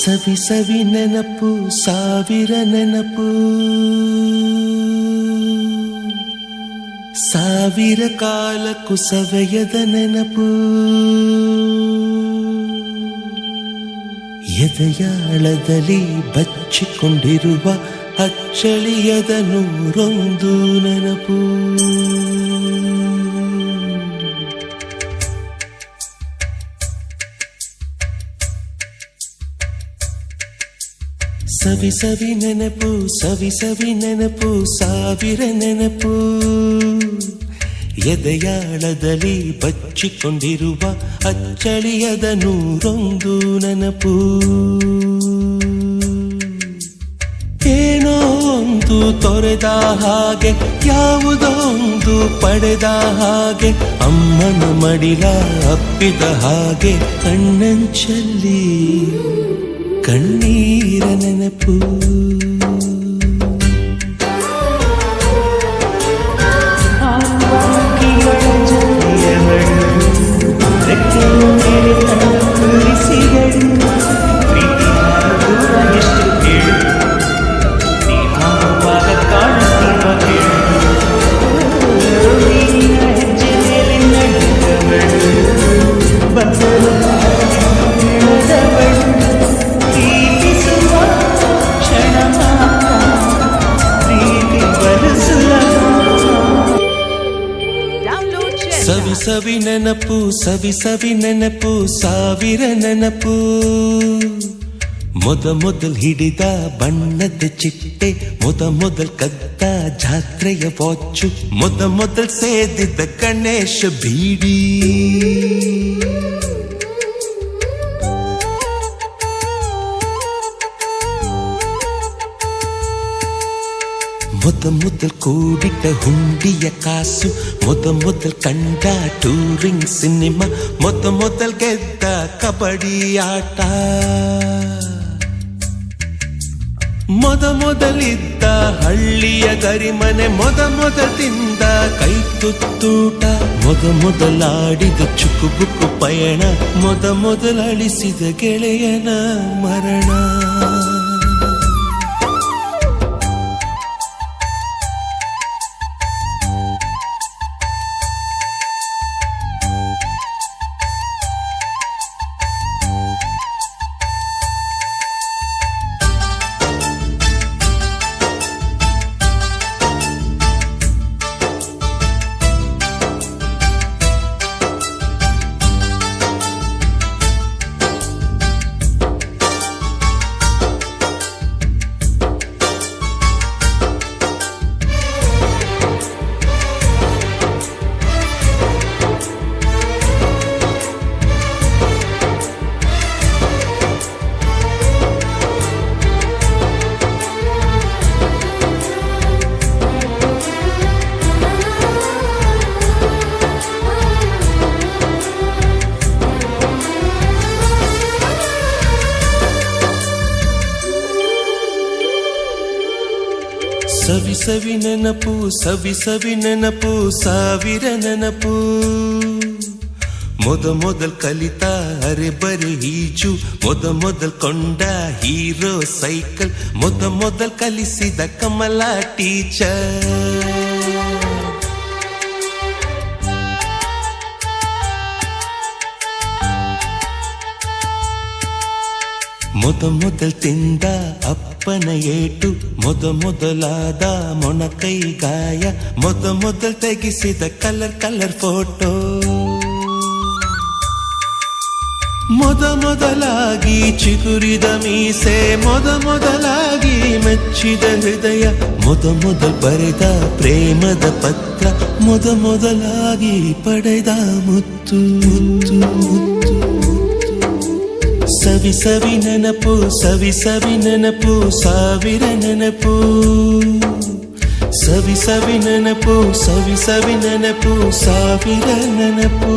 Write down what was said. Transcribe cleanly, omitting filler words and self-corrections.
ಸವಿ ಸವಿ ನೆನಪು ಸಾವಿರ ನೆನಪು ಸಾವಿರ ಕಾಲಕ್ಕೂ ಸವೆಯದ ನೆನಪು ಎದೆಯಾಳದಲ್ಲಿ ಬಚ್ಚಿಕೊಂಡಿರುವ ಅಚ್ಚಳಿಯದ ನೂರೊಂದು ನೆನಪು ಸವಿ ಸವಿ ನೆನಪು ಸವಿ ಸವಿ ನೆನಪು ಸಾವಿರ ನೆನಪು ಎದೆಯಾಳದಲ್ಲಿ ಬಚ್ಚಿಕೊಂಡಿರುವ ಅಚ್ಚಳಿಯದ ನೂರೊಂದು ನೆನಪು ಏನೋ ಒಂದು ತೊರೆದ ಹಾಗೆ ಯಾವುದೋ ಒಂದು ಪಡೆದ ಹಾಗೆ ಅಮ್ಮನ ಮಡಿಲ ಅಪ್ಪಿದ ಹಾಗೆ ಕಣ್ಣಂಚಲ್ಲಿ ಕಣ್ಣೀರ ನೆನಪು ಸವಿ ಸವಿ ನೆನಪು ಸವಿ ಸವಿ ನೆನಪು ಸಾವಿರ ನೆನಪು ಮೊದಲ್ ಹಿಡಿದ ಬಣ್ಣದ ಚಿಟ್ಟೆ ಮೊದಲ್ ಕದ್ದ ಜಾತ್ರೆಯ ವಾಚು ಮೊದಲ್ ಸೇದಿದ್ದ ಗಣೇಶ ಬೀಡಿ ಮೊದಲ್ ಕೂಡಿಟ್ಟ ಹುಂಡಿಯ ಕಾಸು ಮೊದಲ್ ಕಂಡ ಟೂರಿಂಗ್ ಸಿನಿಮಾ ಮೊದಲ್ ಗೆದ್ದ ಕಬಡ್ಡಿ ಆಟ ಮೊದಲಿದ್ದ ಹಳ್ಳಿಯ ಗರಿಮನೆ ಮೊದಲ್ ತಿಂದ ಕೈ ತುತ್ತೂಟ ಮೊದಲಾಡಿದ ಚುಕುಬುಕು ಪಯಣ ಮೊದಲಳಿಸಿದ ಗೆಳೆಯನ ಮರಣ ಸವಿ ಸವಿ ನೆನಪು ಸವಿ ಸವಿ ನೆನಪು ಸಾವಿರ ನೆನಪು ಮೊದಲ್ ಕಲಿತ ಅರೆಬರೆ ಈಜು ಮೊದಲ್ ಕೊಂಡ ಹೀರೋ ಸೈಕಲ್ ಮೊದಲ್ ಕಲಿಸಿದ ಕಮಲ ಟೀಚರ್ ಮೊದಲ್ ತಿಂದ ಅಪ್ಪನ ಏಟು ಮೊದಲಾದ ಮೊಣಕೈ ಗಾಯ ಮೊದಲ್ ತೆಗೆಸಿದ ಕಲರ್ ಫೋಟೋ ಮೊದಲಾಗಿ ಚಿಗುರಿದ ಮೀಸೆ ಮೊದಲಾಗಿ ಮೆಚ್ಚಿದ ಹೃದಯ ಮೊದಲ್ ಬರೆದ ಪ್ರೇಮದ ಪತ್ರ ಮೊದಲಾಗಿ ಪಡೆದ ಮುತ್ತು ಸವಿ ಸವಿ ನೆನಪು ಸವಿ ಸವಿ ನೆನಪು ಸಾವಿರ ನೆನಪು ಸವಿ ಸವಿ ನೆನಪು ಸವಿ ಸವಿ ನೆನಪು ಸಾವಿರ ನೆನಪು